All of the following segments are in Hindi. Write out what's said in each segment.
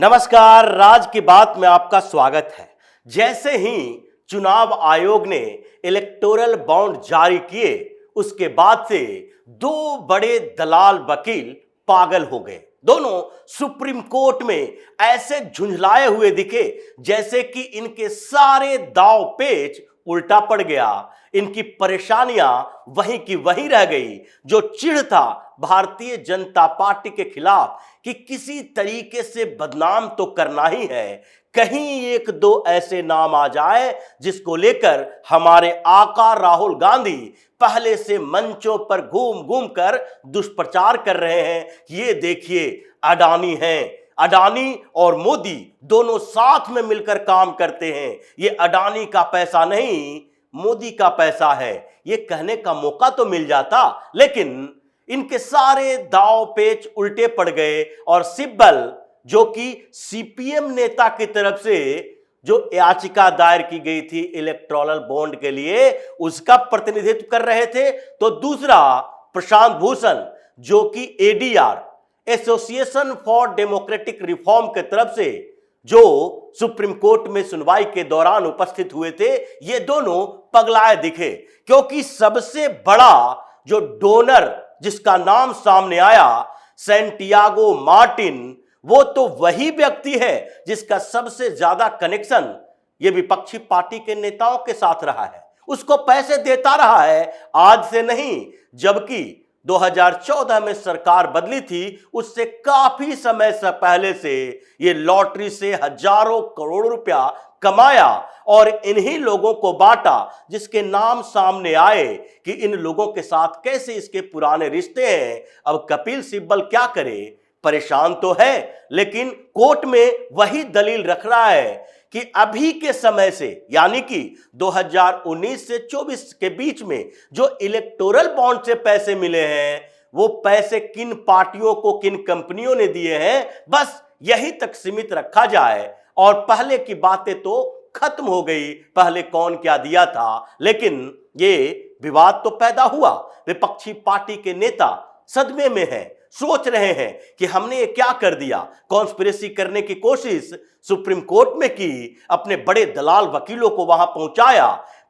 नमस्कार, राज की बात में आपका स्वागत है। जैसे ही चुनाव आयोग ने इलेक्टोरल बॉन्ड जारी किए, उसके बाद से दो बड़े दलाल वकील पागल हो गए। दोनों सुप्रीम कोर्ट में ऐसे झुंझलाए हुए दिखे जैसे कि इनके सारे दांव पेच उल्टा पड़ गया। इनकी परेशानियां वहीं की वहीं रह गई। जो चिढ़ था भारतीय जनता पार्टी के खिलाफ कि किसी तरीके से बदनाम तो करना ही है, कहीं एक दो ऐसे नाम आ जाए जिसको लेकर हमारे आका राहुल गांधी पहले से मंचों पर घूम घूम कर दुष्प्रचार कर रहे हैं। ये देखिए, अडानी हैं, अडानी और मोदी दोनों साथ में मिलकर काम करते हैं। ये अडानी का पैसा नहीं, मोदी का पैसा है। ये कहने का मौका तो मिल जाता, लेकिन इनके सारे दांव पेच उल्टे पड़ गए। और सिब्बल, जो कि सीपीएम नेता की तरफ से जो याचिका दायर की गई थी इलेक्टोरल बॉन्ड के लिए, उसका प्रतिनिधित्व कर रहे थे। तो दूसरा प्रशांत भूषण, जो कि ADR association for democratic reform के तरफ से जो सुप्रीम कोर्ट में सुनवाई के दौरान उपस्थित हुए थे, ये दोनों पगलाए दिखे। क्योंकि सबसे बड़ा जो डोनर जिसका नाम सामने आया, सैंटियागो मार्टिन, वो तो वही व्यक्ति है जिसका सबसे ज्यादा कनेक्शन ये विपक्षी पार्टी के नेताओं के साथ रहा है। उसको पैसे देता रहा है, आज से नहीं, जबकि 2014 में सरकार बदली थी, उससे काफी समय से पहले से ये लॉटरी से हजारों करोड़ रुपया कमाया और इन्हीं लोगों को बांटा, जिसके नाम सामने आए कि इन लोगों के साथ कैसे इसके पुराने रिश्ते हैं। अब कपिल सिब्बल क्या करे, परेशान तो है, लेकिन कोर्ट में वही दलील रख रहा है कि अभी के समय से, यानी कि 2019 से 24 के बीच में जो इलेक्टोरल बॉन्ड से पैसे मिले हैं, वो पैसे किन पार्टियों को, किन कंपनियों ने दिए हैं, बस यही तक सीमित रखा जाए। और पहले की बातें तो खत्म हो गई, पहले कौन क्या दिया था। लेकिन ये विवाद तो पैदा हुआ। विपक्षी पार्टी के नेता सदमे में हैं, सोच रहे हैं कि हमने ये क्या कर दिया। कॉन्स्पिरेसी करने की कोशिश सुप्रीम कोर्ट में की, अपने बड़े दलाल वकीलों को वहां पहुंचाया।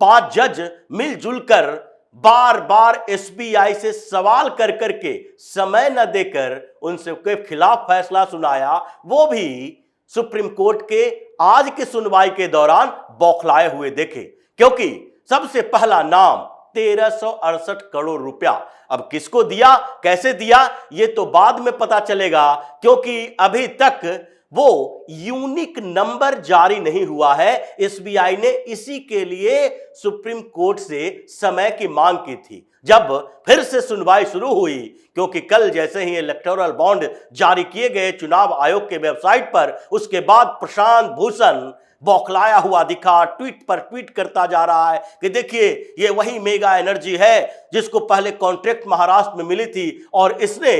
5 जज मिलजुल कर बार बार एसबीआई से सवाल कर करके समय न देकर उनसे के खिलाफ फैसला सुनाया। वो भी सुप्रीम कोर्ट के आज की सुनवाई के दौरान बौखलाए हुए देखे, क्योंकि सबसे पहला नाम 1368 करोड़ रुपया। अब किसको दिया, कैसे दिया, ये तो बाद में पता चलेगा, क्योंकि अभी तक वो यूनिक नंबर जारी नहीं हुआ है। एसबीआई ने इसी के लिए सुप्रीम कोर्ट से समय की मांग की थी। जब फिर से सुनवाई शुरू हुई, क्योंकि कल जैसे ही इलेक्टोरल बॉन्ड जारी किए गए चुनाव आयोग के वेबसाइट पर, उसके बाद प्रशांत भूषण बौखलाया हुआ दिखा, ट्वीट पर ट्वीट करता जा रहा है कि देखिए, ये वही मेगा एनर्जी है जिसको पहले कॉन्ट्रैक्ट महाराष्ट्र में मिली थी और इसने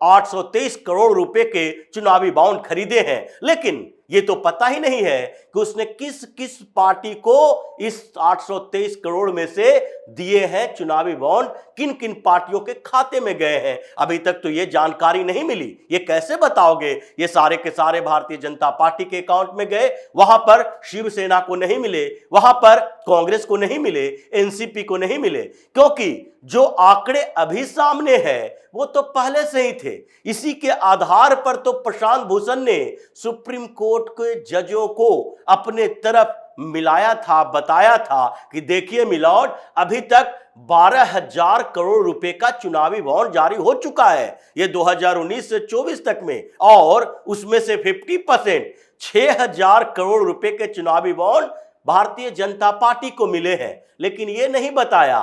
823 करोड़ रुपए के चुनावी बॉन्ड खरीदे हैं। लेकिन ये तो पता ही नहीं है कि उसने किस किस पार्टी को इस 823 करोड़ में से दिए हैं चुनावी बॉन्ड, किन किन पार्टियों के खाते में गए हैं। अभी तक तो ये जानकारी नहीं मिली। ये कैसे बताओगे ये सारे के सारे भारतीय जनता पार्टी के अकाउंट में गए? वहां पर शिवसेना को नहीं मिले, वहां पर कांग्रेस को नहीं मिले, एनसीपी को नहीं मिले, क्योंकि जो आंकड़े अभी सामने हैं वो तो पहले से ही थे। इसी के आधार पर तो प्रशांत भूषण ने सुप्रीम कोर्ट के जजों को अपने तरफ मिलाया था, बताया था कि देखिए मिलॉर्ड, अभी तक 12,000 करोड़ रुपए का चुनावी बॉन्ड जारी हो चुका है, ये 2019 से 24 तक में, और उसमें से 50% 6,000 करोड़ रुपए के चुनावी बॉन्ड भारतीय जनता पार्टी को मिले हैं। लेकिन ये नहीं बताया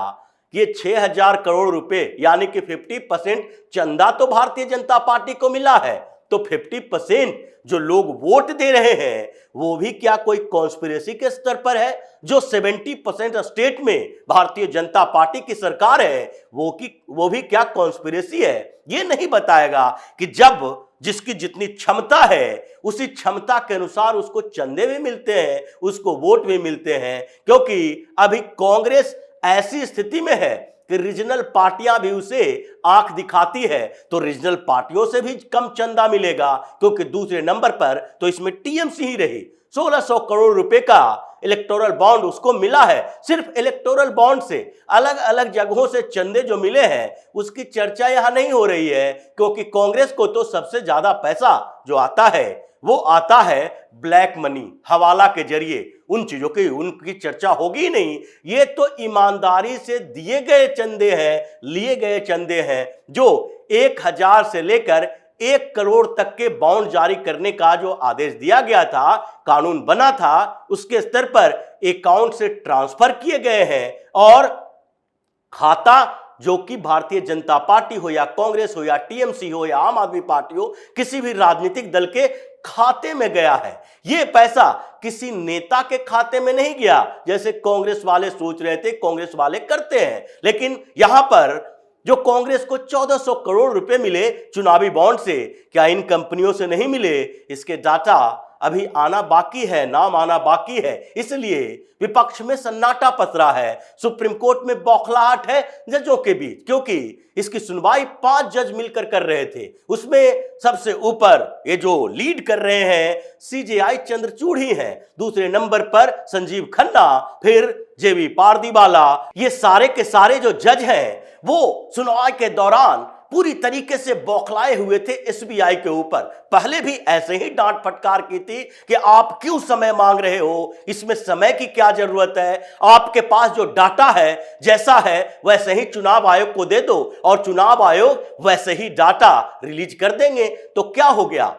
कि ये 6,000 करोड़ रुपए यानी कि 50% चंदा तो भारतीय जनता पार्टी को मिला है, तो 50% जो लोग वोट दे रहे हैं वो भी क्या कोई कॉन्स्पिरेसी के स्तर पर है? जो 70% स्टेट में भारतीय जनता पार्टी की सरकार है, वो भी क्या कॉन्स्पिरेसी है? ये नहीं बताएगा कि जब जिसकी जितनी क्षमता है उसी क्षमता के अनुसार उसको चंदे भी मिलते हैं, उसको वोट भी मिलते हैं। क्योंकि अभी कांग्रेस ऐसी स्थिति में है कि रीजनल पार्टियां भी उसे आंख दिखाती है तो रीजनल पार्टियों से भी कम चंदा मिलेगा, क्योंकि दूसरे नंबर पर तो इसमें टीएमसी ही रही। 1600 करोड़ रुपए का इलेक्टोरल बॉन्ड उसको मिला है। सिर्फ इलेक्टोरल बॉन्ड से अलग अलग जगहों से चंदे जो मिले हैं उसकी चर्चा यहां नहीं हो रही है, क्योंकि कांग्रेस को तो सबसे ज्यादा पैसा जो आता है वो आता है ब्लैक मनी, हवाला के जरिए। उन चीजों की उनकी चर्चा होगी नहीं। ये तो ईमानदारी से दिए गए चंदे हैं, लिए गए चंदे हैं, जो 1000 से लेकर 1 करोड़ तक के बॉन्ड जारी करने का जो आदेश दिया गया था, कानून बना था, उसके स्तर पर अकाउंट से ट्रांसफर किए गए हैं और खाता जो कि भारतीय जनता पार्टी हो या कांग्रेस हो या टीएमसी हो या आम आदमी पार्टी हो, किसी भी राजनीतिक दल के खाते में गया है। यह पैसा किसी नेता के खाते में नहीं गया जैसे कांग्रेस वाले सोच रहे थे, कांग्रेस वाले करते हैं। लेकिन यहां पर जो कांग्रेस को 1400 करोड़ रुपए मिले चुनावी बॉन्ड से, क्या इन कंपनियों से नहीं मिले? इसके डाटा अभी आना बाकी है, नाम आना बाकी है। इसलिए विपक्ष में सन्नाटा पसरा है, सुप्रीम कोर्ट में बौखलाहट है जजों के बीच, क्योंकि इसकी सुनवाई 5 जज मिलकर कर रहे थे। उसमें सबसे ऊपर ये जो लीड कर रहे हैं सीजेआई चंद्रचूड़ ही हैं, दूसरे नंबर पर संजीव खन्ना, फिर जेबी पारदीवाला। ये सारे के सारे जो जज हैं वो सुनवाई के दौरान पूरी तरीके से बौखलाए हुए थे एसबीआई के ऊपर। पहले भी ऐसे ही डांट फटकार की थी कि आप क्यों समय मांग रहे हो, इसमें समय की क्या जरूरत है, आपके पास जो डाटा है जैसा है वैसे ही चुनाव आयोग को दे दो और चुनाव आयोग वैसे ही डाटा रिलीज कर देंगे। तो क्या हो गया?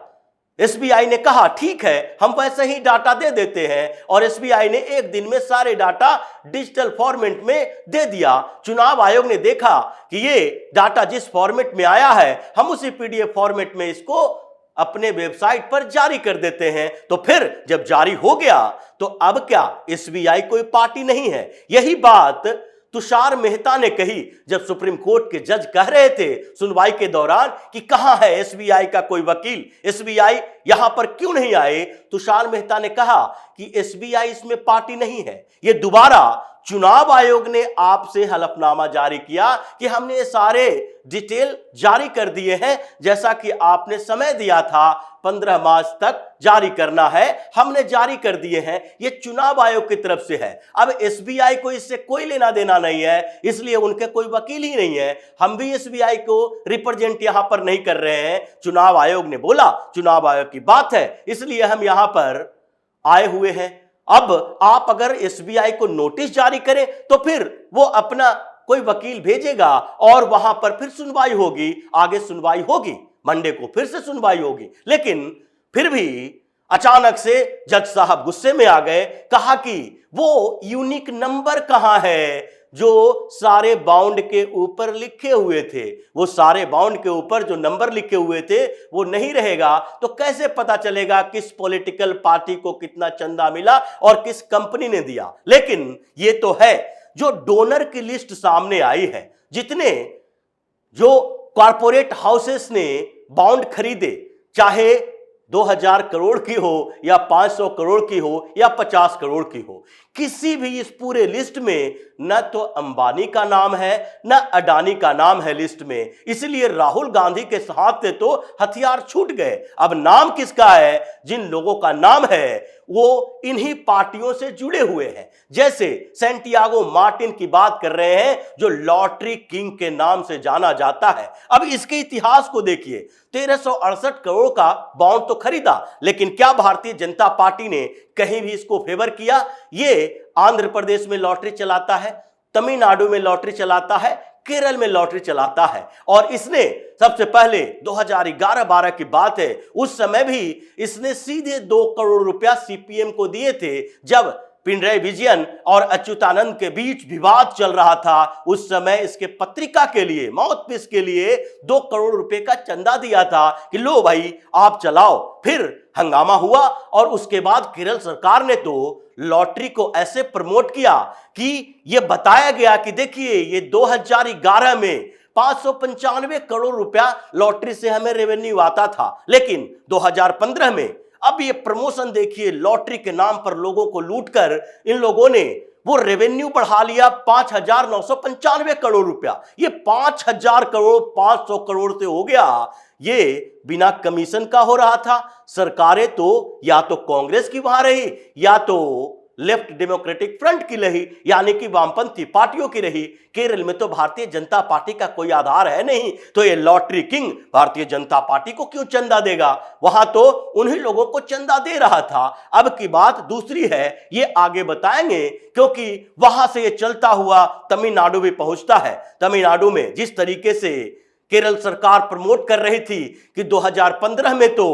एसबीआई ने कहा ठीक है, हम वैसे ही डाटा दे देते हैं, और एसबीआई ने एक दिन में सारे डाटा डिजिटल फॉर्मेट में दे दिया। चुनाव आयोग ने देखा कि ये डाटा जिस फॉर्मेट में आया है हम उसी पीडीएफ फॉर्मेट में इसको अपने वेबसाइट पर जारी कर देते हैं। तो फिर जब जारी हो गया तो अब क्या एसबीआई कोई पार्टी नहीं है? यही बात तुषार मेहता ने कही जब सुप्रीम कोर्ट के जज कह रहे थे सुनवाई के दौरान कि कहां है एसबीआई का कोई वकील, एसबीआई यहां पर क्यों नहीं आए? तुषार मेहता ने कहा कि एसबीआई इसमें पार्टी नहीं है। ये दोबारा चुनाव आयोग ने आपसे हलफनामा जारी किया कि हमने ये सारे डिटेल जारी कर दिए हैं, जैसा कि आपने समय दिया था 15 मार्च तक जारी करना है, हमने जारी कर दिए हैं। ये चुनाव आयोग की तरफ से है। अब एसबीआई को इससे कोई लेना देना नहीं है, इसलिए उनके कोई वकील ही नहीं है। हम भी एसबीआई को रिप्रेजेंट यहां पर नहीं कर रहे हैं। चुनाव आयोग ने बोला, चुनाव आयोग की बात है, इसलिए हम यहां पर आए हुए हैं। अब आप अगर एसबीआई को नोटिस जारी करें तो फिर वो अपना कोई वकील भेजेगा और वहां पर फिर सुनवाई होगी, आगे सुनवाई होगी, मंडे को फिर से सुनवाई होगी। लेकिन फिर भी अचानक से जज साहब गुस्से में आ गए, कहा कि वो यूनिक नंबर कहां है जो सारे बाउंड के ऊपर लिखे हुए थे। वो सारे बाउंड के ऊपर जो नंबर लिखे हुए थे वो नहीं रहेगा तो कैसे पता चलेगा किस पॉलिटिकल पार्टी को कितना चंदा मिला और किस कंपनी ने दिया। लेकिन ये तो है जो डोनर की लिस्ट सामने आई है, जितने जो कॉर्पोरेट हाउसेस ने बॉन्ड खरीदे, चाहे 2000 करोड़ की हो या 500 करोड़ की हो या 50 करोड़ की हो, किसी भी इस पूरे लिस्ट में न तो अंबानी का नाम है न अडानी का नाम है लिस्ट में। इसलिए राहुल गांधी के हाथ से तो हथियार छूट गए। अब नाम किसका है? जिन लोगों का नाम है वो इन्हीं पार्टियों से जुड़े हुए हैं। जैसे सैंटियागो मार्टिन की बात कर रहे हैं जो लॉटरी किंग के नाम से जाना जाता है। अब इसके इतिहास को देखिए, 1368 करोड़ का बॉन्ड तो खरीदा, लेकिन क्या भारतीय जनता पार्टी ने कहीं भी इसको फेवर किया? ये आंध्र प्रदेश में लॉटरी चलाता है, तमिलनाडु में लॉटरी चलाता है, केरल में लॉटरी चलाता है। और इसने सबसे पहले 2011-12 की बात है, उस समय भी इसने सीधे 2 करोड़ रुपया सीपीएम को दिए थे। जब पिनराई विजयन और अच्युतानंद के बीच विवाद चल रहा था, उस समय इसके पत्रिका के लिए, माउथपीस के लिए 2 करोड़ रुपए का चंदा दिया था कि लो भाई आप चलाओ। फिर हंगामा हुआ और उसके बाद केरल सरकार ने तो लॉटरी को ऐसे प्रमोट किया कि यह बताया गया कि देखिए ये 2011 में 595 करोड़ रुपया लॉटरी से हमें रेवेन्यू आता था, लेकिन 2015 में अब ये प्रमोशन देखिए, लॉटरी के नाम पर लोगों को लूटकर इन लोगों ने वो रेवेन्यू बढ़ा लिया 5,995 करोड़ रुपया। ये 5,000 करोड़ 500 करोड़ से हो गया। ये बिना कमीशन का हो रहा था। सरकारें तो या तो कांग्रेस की वहां रही या तो लेफ्ट डेमोक्रेटिक फ्रंट की रही, यानी कि वामपंथी पार्टियों की रही। केरल में तो भारतीय जनता पार्टी का कोई आधार है नहीं, तो ये lottery king Bharatiya Janata party को क्यों चंदा देगा? वहां तो उन्हीं लोगों को चंदा दे रहा था। अब की बात दूसरी है, ये आगे बताएंगे, क्योंकि वहां से ये चलता हुआ तमिलनाडु भी पहुंचता है। तमिलनाडु में जिस तरीके से केरल सरकार प्रमोट कर रही थी कि 2015 में तो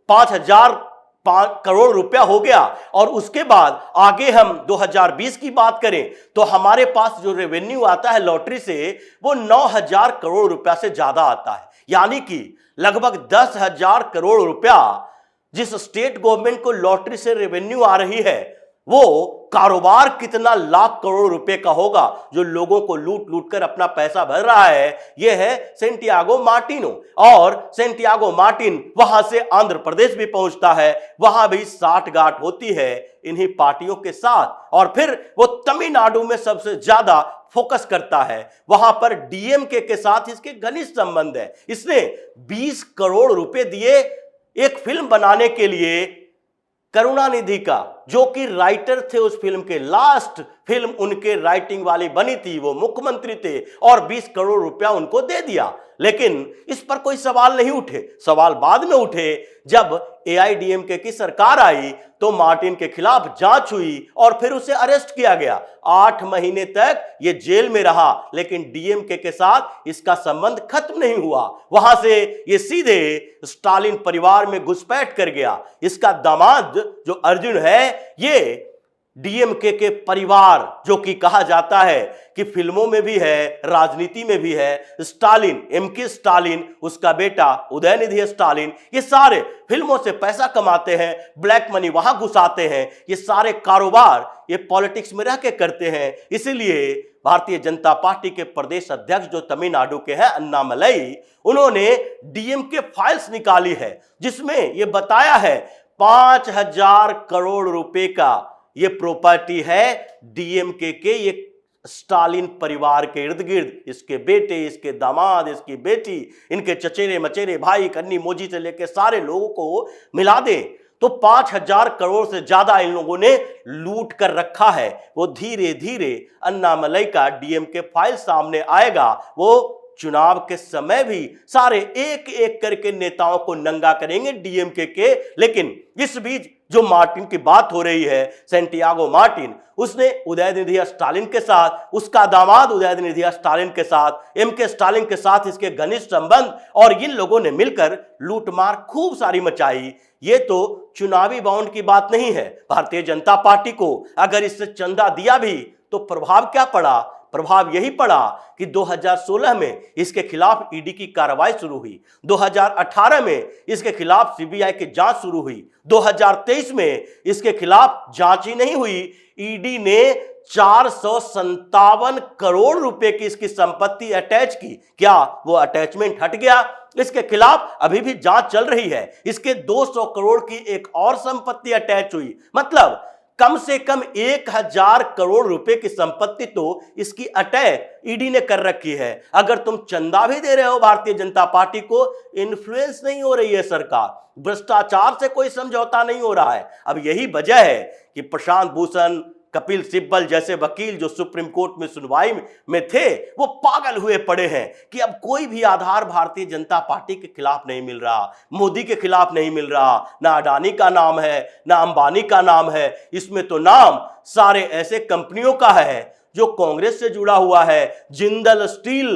5,000 करोड़ रुपया हो गया, और उसके बाद आगे हम 2020 की बात करें तो हमारे पास जो रेवेन्यू आता है लॉटरी से वो 9,000 करोड़ रुपया से ज्यादा आता है। यानी कि लगभग 10,000 करोड़ रुपया जिस स्टेट गवर्नमेंट को लॉटरी से रेवेन्यू आ रही है, वो कारोबार कितना लाख करोड़ रुपए का होगा जो लोगों को लूट लूट कर अपना पैसा भर रहा है। यह है सेंटियागो मार्टिनो, और सेंटियागो मार्टिन वहां से आंध्र प्रदेश भी पहुंचता है। वहां भी साठगांठ होती है इन्हीं पार्टियों के साथ, और फिर वो तमिलनाडु में सबसे ज्यादा फोकस करता है। वहां पर डीएमके के साथ इसके घनिष्ठ संबंध है। इसने 20 करोड़ रुपए दिए एक फिल्म बनाने के लिए करुणानिधि का, जो कि राइटर थे उस फिल्म के। लास्ट फिल्म उनके राइटिंग वाली बनी थी, वो मुख्यमंत्री थे, और 20 करोड़ रुपया उनको दे दिया। लेकिन इस पर कोई सवाल नहीं उठे। सवाल बाद में उठे जब एआईडीएमके की सरकार आई तो मार्टिन के खिलाफ जांच हुई और फिर उसे अरेस्ट किया गया। 8 महीने तक ये जेल में रहा, लेकिन डीएमके के साथ इसका संबंध खत्म नहीं हुआ। वहां से ये सीधे स्टालिन परिवार में घुसपैठ कर गया। इसका दामाद जो अर्जुन है, ये डीएमके के परिवार, जो कि कहा जाता है कि फिल्मों में भी है, राजनीति में भी है। स्टालिन, एमके स्टालिन, उसका बेटा उदयनिधि स्टालिन, ये सारे फिल्मों से पैसा कमाते हैं, ब्लैक मनी वहां घुसाते हैं। ये सारे कारोबार ये पॉलिटिक्स में रह के करते हैं। इसीलिए भारतीय जनता पार्टी के प्रदेश अध्यक्ष जो तमिलनाडु के हैं अन्नामलई, उन्होंने डीएमके फाइल्स निकाली है जिसमें ये बताया है 5,000 करोड़ रुपए का ये प्रॉपर्टी है डीएमके के, ये स्टालिन परिवार के इर्द गिर्द, इसके बेटे, इसके दामाद, इसकी बेटी, इनके चचेरे मचेरे भाई, कन्नी मोजी से लेकर सारे लोगों को मिला दे तो 5,000 करोड़ से ज्यादा इन लोगों ने लूट कर रखा है। वो धीरे धीरे अन्नामलई का डीएमके फाइल सामने आएगा। वो चुनाव के समय भी सारे एक एक करके नेताओं को नंगा करेंगे डीएमके के। लेकिन इस बीच जो मार्टिन की बात हो रही है, सेंटियागो मार्टिन, उसने उदयनिधि स्टालिन के साथ, उसका दामाद उदयनिधि स्टालिन के साथ, एमके स्टालिन के साथ इसके घनिष्ठ संबंध, और इन लोगों ने मिलकर लूटमार खूब सारी मचाई। ये तो चुनावी बाउंड की बात नहीं है। भारतीय जनता पार्टी को अगर इससे चंदा दिया भी तो प्रभाव क्या पड़ा? प्रभाव यही पड़ा कि 2016 में इसके खिलाफ ईडी की कार्रवाई शुरू हुई, 2018 में इसके खिलाफ सीबीआई की जांच शुरू हुई, 2023 में इसके खिलाफ जांच ही नहीं हुई, ईडी ने 457 करोड़ रुपए की इसकी संपत्ति अटैच की। क्या वो अटैचमेंट हट गया? इसके खिलाफ अभी भी जांच चल रही है। इसके 200 करोड़ की एक और संपत्ति अटैच हुई। मतलब कम से कम 1,000 करोड़ रुपए की संपत्ति तो इसकी अटैक ईडी ने कर रखी है। अगर तुम चंदा भी दे रहे हो भारतीय जनता पार्टी को, इन्फ्लुएंस नहीं हो रही है सरकार, भ्रष्टाचार से कोई समझौता नहीं हो रहा है। अब यही वजह है कि प्रशांत भूषण, कपिल सिब्बल जैसे वकील जो सुप्रीम कोर्ट में सुनवाई में थे, वो पागल हुए पड़े हैं कि अब कोई भी आधार भारतीय जनता पार्टी के खिलाफ नहीं मिल रहा, मोदी के खिलाफ नहीं मिल रहा। ना अडानी का नाम है, ना अंबानी का नाम है, इसमें तो नाम सारे ऐसे कंपनियों का है जो कांग्रेस से जुड़ा हुआ है। जिंदल स्टील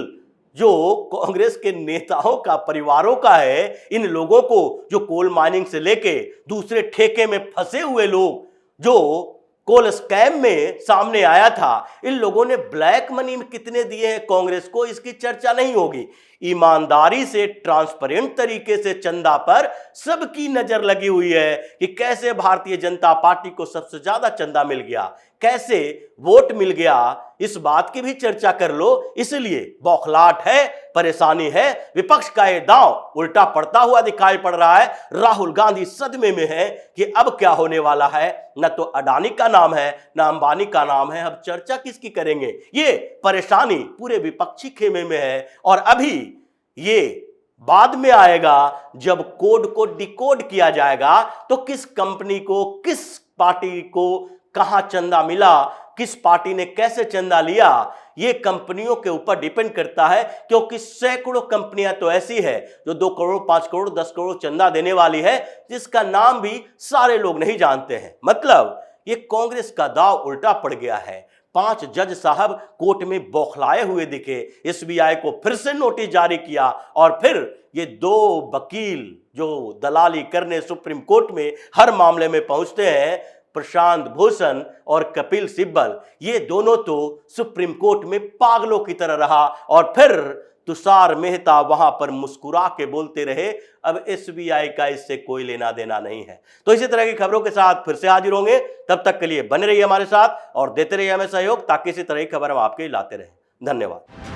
जो कांग्रेस के नेताओं का, परिवारों का है। इन लोगों को जो कोल माइनिंग से लेके दूसरे ठेके में फंसे हुए लोग, जो कोल स्कैम में सामने आया था, इन लोगों ने ब्लैक मनी में कितने दिए हैं कांग्रेस को, इसकी चर्चा नहीं होगी। ईमानदारी से, ट्रांसपेरेंट तरीके से चंदा पर सबकी नजर लगी हुई है कि कैसे भारतीय जनता पार्टी को सबसे ज्यादा चंदा मिल गया, कैसे वोट मिल गया, इस बात की भी चर्चा कर लो। इसलिए बौखलाहट है परेशानी है। विपक्ष का ये दांव उल्टा पड़ता हुआ दिखाई पड़ रहा है। राहुल गांधी सदमे में है कि अब क्या होने वाला है। न तो अडानी का नाम है, न अंबानी का नाम है, अब चर्चा किसकी करेंगे। ये परेशानी पूरे विपक्षी खेमे में है और अभी ये बाद में आएगा जब कोड को डिकोड किया जाएगा तो किस कंपनी को, किस पार्टी को कहां चंदा मिला, किस पार्टी ने कैसे चंदा लिया, ये कंपनियों के ऊपर डिपेंड करता है। क्योंकि सैकड़ों कंपनियां तो ऐसी है जो 2 करोड़, 5 करोड़, 10 करोड़ चंदा देने वाली है, जिसका नाम भी सारे लोग नहीं जानते हैं। मतलब ये कांग्रेस का दाव उल्टा पड़ गया है। 5 जज साहब कोर्ट में बौखलाए हुए दिखे। एसबीआई को फिर से नोटिस जारी किया और फिर ये 2 वकील जो दलाली करने सुप्रीम कोर्ट में हर मामले में पहुंचते हैं, प्रशांत भूषण और कपिल सिब्बल, ये दोनों तो सुप्रीम कोर्ट में पागलों की तरह रहा और फिर तुषार मेहता वहां पर मुस्कुरा के बोलते रहे अब एसबीआई का इससे कोई लेना देना नहीं है। तो इसी तरह की खबरों के साथ फिर से हाजिर होंगे। तब तक के लिए बने रहिए हमारे साथ और देते रहिए हमें सहयोग, ताकि इसी तरह की खबर हम आपके लाते रहें। धन्यवाद।